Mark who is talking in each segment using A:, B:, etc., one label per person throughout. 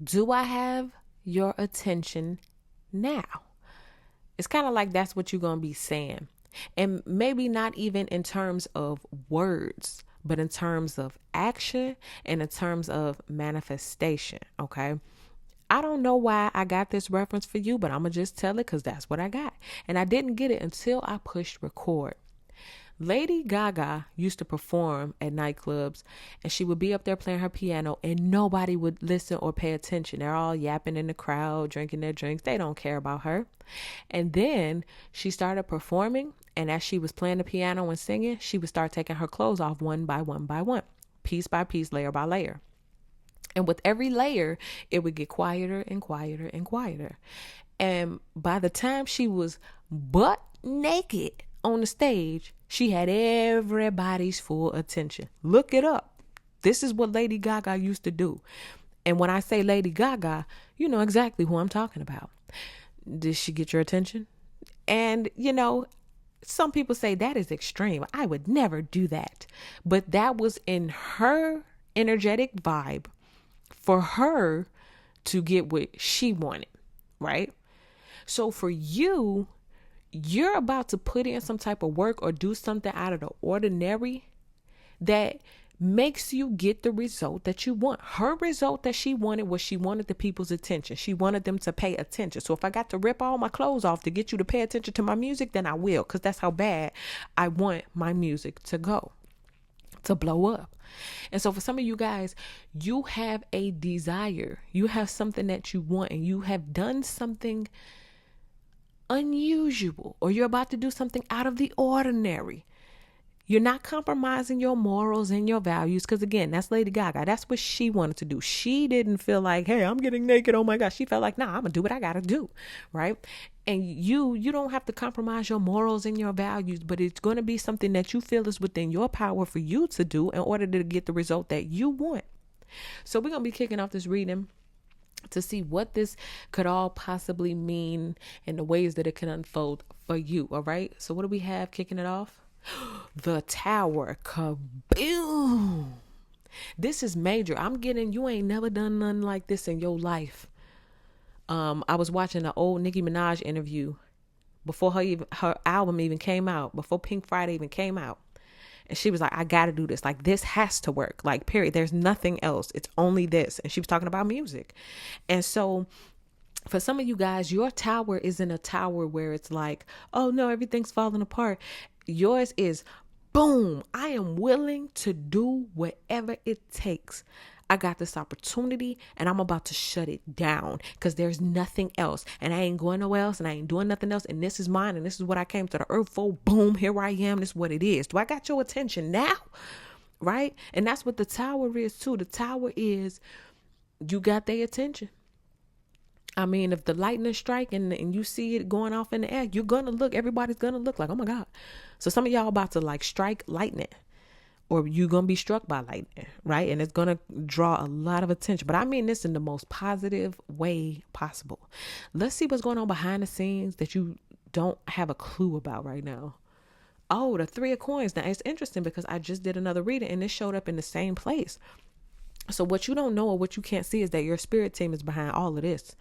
A: Do I have your attention now? It's kind of like that's what you're going to be saying. And maybe not even in terms of words, but in terms of action and in terms of manifestation. Okay. I don't know why I got this reference for you, but I'm going to just tell it because that's what I got. And I didn't get it until I pushed record. Lady Gaga used to perform at nightclubs, and she would be up there playing her piano and nobody would listen or pay attention. They're all yapping in the crowd, drinking their drinks. They don't care about her. And then she started performing, and as she was playing the piano and singing, she would start taking her clothes off one by one by one, piece by piece, layer by layer. And with every layer, it would get quieter and quieter and quieter. And by the time she was butt naked on the stage, she had everybody's full attention. Look it up. This is what Lady Gaga used to do. And when I say Lady Gaga, you know exactly who I'm talking about. Did she get your attention? And, some people say that is extreme. I would never do that. But that was in her energetic vibe for her to get what she wanted, right? So for you, you're about to put in some type of work or do something out of the ordinary that makes you get the result that you want. Her result that she wanted was she wanted the people's attention. She wanted them to pay attention. So if I got to rip all my clothes off to get you to pay attention to my music, then I will, because that's how bad I want my music to go, to blow up. And so for some of you guys, you have a desire, you have something that you want, and you have done something unusual, or you're about to do something out of the ordinary. You're not compromising your morals and your values, because again, that's Lady Gaga. That's what she wanted to do. She didn't feel like, hey, I'm getting naked, oh my gosh. She felt like, nah, I'm gonna do what I gotta do, right? And you don't have to compromise your morals and your values, but it's going to be something that you feel is within your power for you to do in order to get the result that you want. So we're going to be kicking off this reading to see what this could all possibly mean and the ways that it can unfold for you. All right. So what do we have kicking it off? The Tower. Kaboom. This is major. You ain't never done nothing like this in your life. I was watching an old Nicki Minaj interview before her album even came out, before Pink Friday even came out. And she was like, I got to do this. Like, this has to work. Like, period. There's nothing else. It's only this. And she was talking about music. And so for some of you guys, your tower isn't a tower where it's like, oh no, everything's falling apart. Yours is, boom, I am willing to do whatever it takes. I got this opportunity and I'm about to shut it down because there's nothing else. And I ain't going nowhere else and I ain't doing nothing else. And this is mine. And this is what I came to the earth for. Boom, here I am. This is what it is. Do I got your attention now? Right? And that's what the tower is too. The tower is, you got their attention. I mean, if the lightning strike and you see it going off in the air, you're going to look, everybody's going to look like, oh my God. So some of y'all about to like strike lightning. Or you're going to be struck by lightning, right? And it's going to draw a lot of attention. But I mean this in the most positive way possible. Let's see what's going on behind the scenes that you don't have a clue about right now. Oh, the Three of Coins. Now, it's interesting because I just did another reading and it showed up in the same place. So what you don't know or what you can't see is that your spirit team is behind all of this.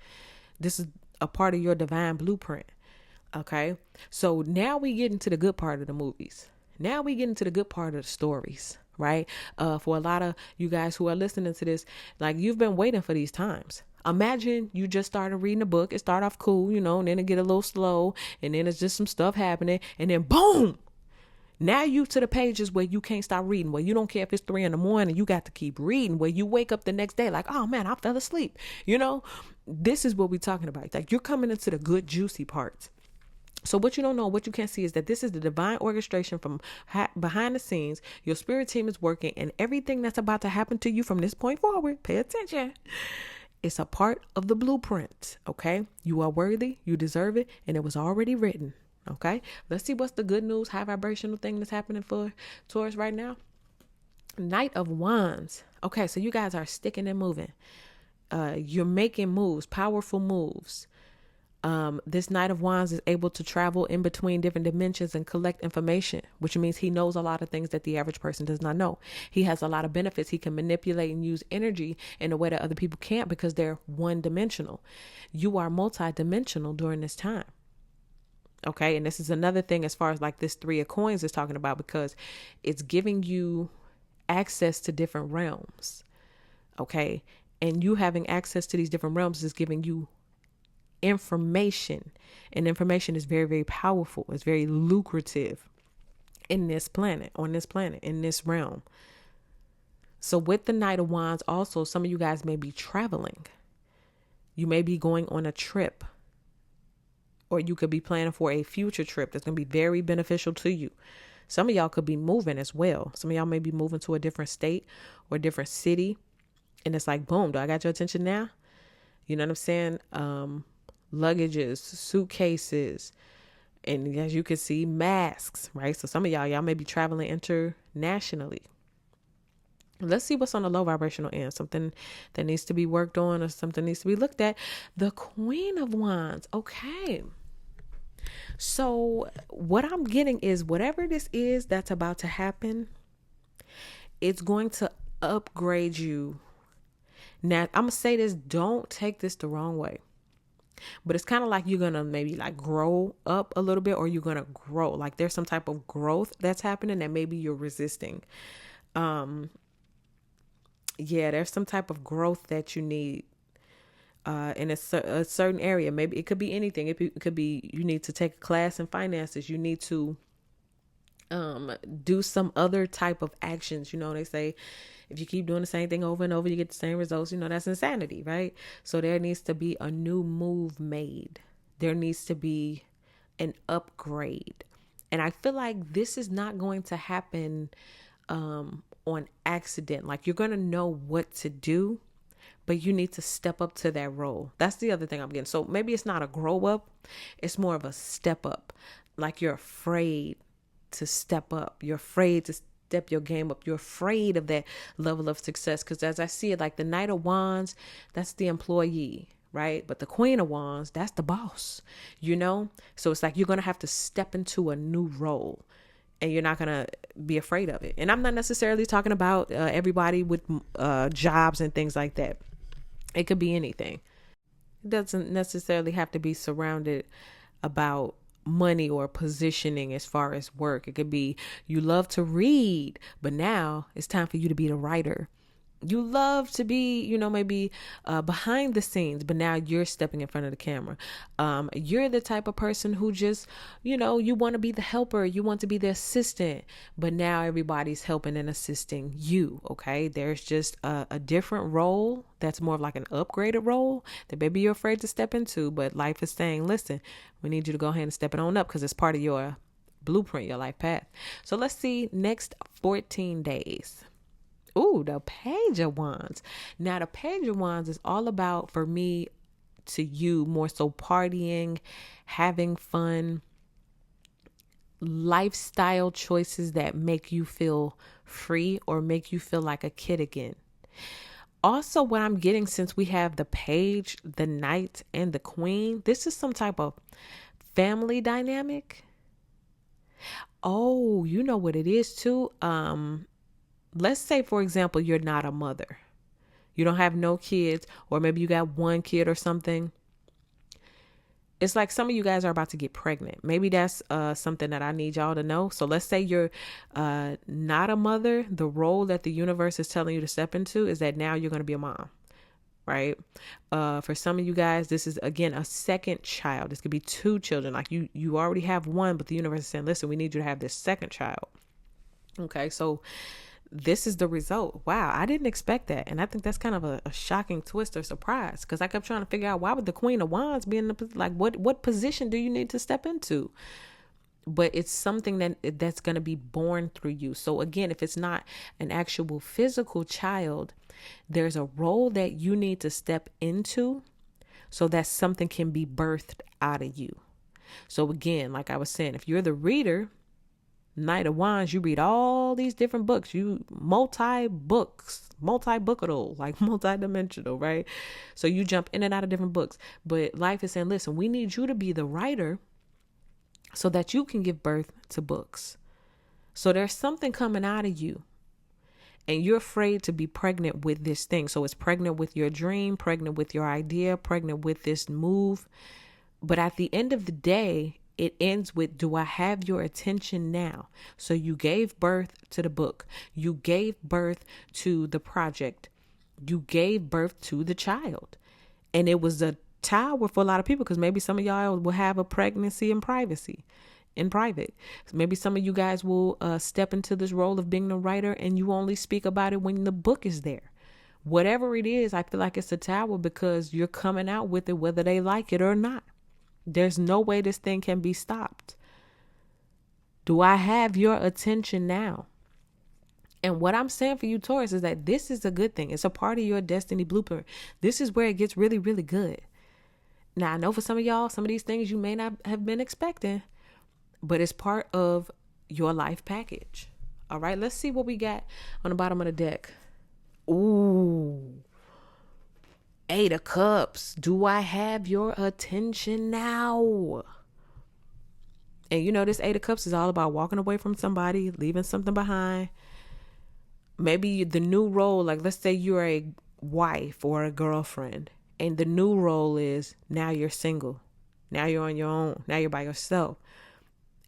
A: This is a part of your divine blueprint. Okay? So now we get into the good part of the movies. Now we get into the good part of the stories, right? For a lot of you guys who are listening to this, like you've been waiting for these times. Imagine you just started reading a book. It started off cool, and then it get a little slow and then it's just some stuff happening and then boom. Now you to the pages where you can't stop reading, where you don't care if it's 3 a.m, you got to keep reading, where you wake up the next day like, oh man, I fell asleep. This is what we're talking about. Like you're coming into the good, juicy parts. So what you don't know, what you can't see is that this is the divine orchestration from behind the scenes. Your spirit team is working and everything that's about to happen to you from this point forward, pay attention. It's a part of the blueprint. Okay. You are worthy. You deserve it. And it was already written. Okay. Let's see what's the good news, high vibrational thing that's happening for Taurus right now. Knight of Wands. Okay. So you guys are sticking and moving. You're making moves, powerful moves. This Knight of Wands is able to travel in between different dimensions and collect information, which means he knows a lot of things that the average person does not know. He has a lot of benefits. He can manipulate and use energy in a way that other people can't because they're one dimensional. You are multi-dimensional during this time. Okay. And this is another thing as far as like this Three of Coins is talking about, because it's giving you access to different realms. Okay. And you having access to these different realms is giving you information, and information is very, very powerful. It's very lucrative in this planet, on this planet, in this realm. So with the Knight of Wands, also, some of you guys may be traveling. You may be going on a trip, or you could be planning for a future trip that's going to be very beneficial to you. Some of y'all could be moving as well. Some of y'all may be moving to a different state or a different city. And it's like, boom, do I got your attention now? You know what I'm saying? Luggages, suitcases, and as you can see, masks, right? So some of y'all may be traveling internationally. Let's see what's on the low vibrational end. Something that needs to be worked on or something needs to be looked at. The Queen of Wands. Okay. So what I'm getting is whatever this is that's about to happen, it's going to upgrade you. Now, I'm going to say this, don't take this the wrong way. But it's kind of like you're going to maybe like grow up a little bit, or you're going to grow. Like there's some type of growth that's happening that maybe you're resisting. There's some type of growth that you need in a certain area. Maybe it could be anything. It could be you need to take a class in finances. You need to do some other type of actions. You know, they say if you keep doing the same thing over and over, you get the same results. You know, that's insanity, right? So there needs to be a new move made. There needs to be an upgrade. And I feel like this is not going to happen on accident. Like you're going to know what to do, but you need to step up to that role. That's the other thing I'm getting. So maybe it's not a grow up. It's more of a step up. Like you're afraid to step up. You're afraid to step your game up. You're afraid of that level of success. Because as I see it, like the Knight of Wands, that's the employee, right? But the Queen of Wands, that's the boss, you know? So it's like you're going to have to step into a new role, and you're not going to be afraid of it. And I'm not necessarily talking about everybody with jobs and things like that. It could be anything. It doesn't necessarily have to be surrounded about money or positioning as far as work. It could be you love to read, but now it's time for you to be the writer. You love to be, you know, maybe behind the scenes, but now you're stepping in front of the camera. You're the type of person who just, you know, you want to be the helper. You want to be the assistant, but now everybody's helping and assisting you. Okay. There's just a different role that's more of like an upgraded role that maybe you're afraid to step into, but life is saying, listen, we need you to go ahead and step it on up because it's part of your blueprint, your life path. So let's see next 14 days. Ooh, the Page of Wands. Now, the Page of Wands is all about, for me, to you, more so partying, having fun, lifestyle choices that make you feel free or make you feel like a kid again. Also, what I'm getting, since we have the Page, the Knight, and the Queen, this is some type of family dynamic. Oh, you know what it is too? Let's say, for example, you're not a mother. You don't have no kids, or maybe you got one kid or something. It's like some of you guys are about to get pregnant. Maybe that's something that I need y'all to know. So let's say you're not a mother. The role that the universe is telling you to step into is that now you're going to be a mom, right? For some of you guys, this is, again, a second child. This could be two children. Like you already have one, but the universe is saying, listen, we need you to have this second child. Okay, so this is the result. Wow, I didn't expect that. And I think that's kind of a shocking twist or surprise, because I kept trying to figure out, why would the Queen of Wands be in the, like, what position do you need to step into? But it's something that's going to be born through you. So again, if it's not an actual physical child, there's a role that you need to step into so that something can be birthed out of you. So again, like I was saying, if you're the reader, Knight of Wands, you read all these different books. You multi-bookable, like multi-dimensional, right? So you jump in and out of different books. But life is saying, listen, we need you to be the writer so that you can give birth to books. So there's something coming out of you, and you're afraid to be pregnant with this thing. So it's pregnant with your dream, pregnant with your idea, pregnant with this move. But at the end of the day, it ends with, do I have your attention now? So you gave birth to the book. You gave birth to the project. You gave birth to the child. And it was a tower for a lot of people, because maybe some of y'all will have a pregnancy in privacy. In private. Maybe some of you guys will step into this role of being the writer, and you only speak about it when the book is there. Whatever it is, I feel like it's a tower because you're coming out with it whether they like it or not. There's no way this thing can be stopped. Do I have your attention now? And what I'm saying for you, Taurus, is that this is a good thing. It's a part of your destiny blueprint. This is where it gets really, really good. Now, I know for some of y'all, some of these things you may not have been expecting, but it's part of your life package. All right, let's see what we got on the bottom of the deck. Ooh. 8 of Cups. Do I have your attention now? And you know, this 8 of Cups is all about walking away from somebody, leaving something behind. Maybe the new role, like let's say you're a wife or a girlfriend, and the new role is now you're single. Now you're on your own. Now you're by yourself.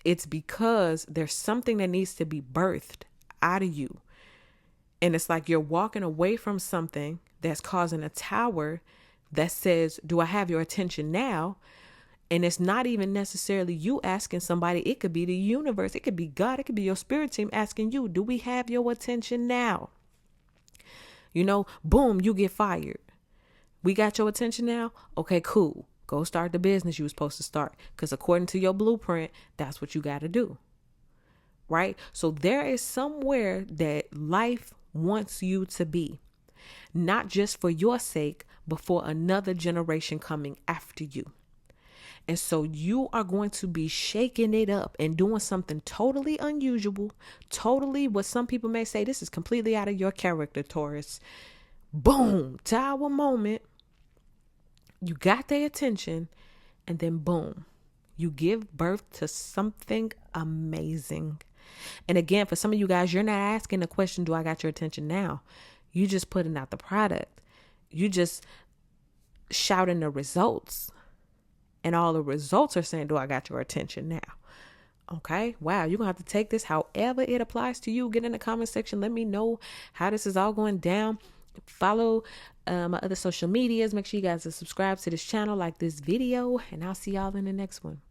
A: It's because there's something that needs to be birthed out of you. And it's like you're walking away from something that's causing a tower that says, do I have your attention now? And it's not even necessarily you asking somebody. It could be the universe. It could be God. It could be your spirit team asking you, do we have your attention now? You know, boom, you get fired. We got your attention now? Okay, cool. Go start the business you were supposed to start. Because according to your blueprint, that's what you got to do. Right? So there is somewhere that life wants you to be. Not just for your sake, but for another generation coming after you. And so you are going to be shaking it up and doing something totally unusual, totally what some people may say, this is completely out of your character, Taurus. Boom, tower moment. You got their attention, and then boom, you give birth to something amazing. And again, for some of you guys, you're not asking the question, do I got your attention now? You just putting out the product. You just shouting the results. And all the results are saying, do I got your attention now? Okay. Wow. You're going to have to take this however it applies to you. Get in the comment section. Let me know how this is all going down. Follow my other social medias. Make sure you guys are subscribed to this channel, like this video, and I'll see y'all in the next one.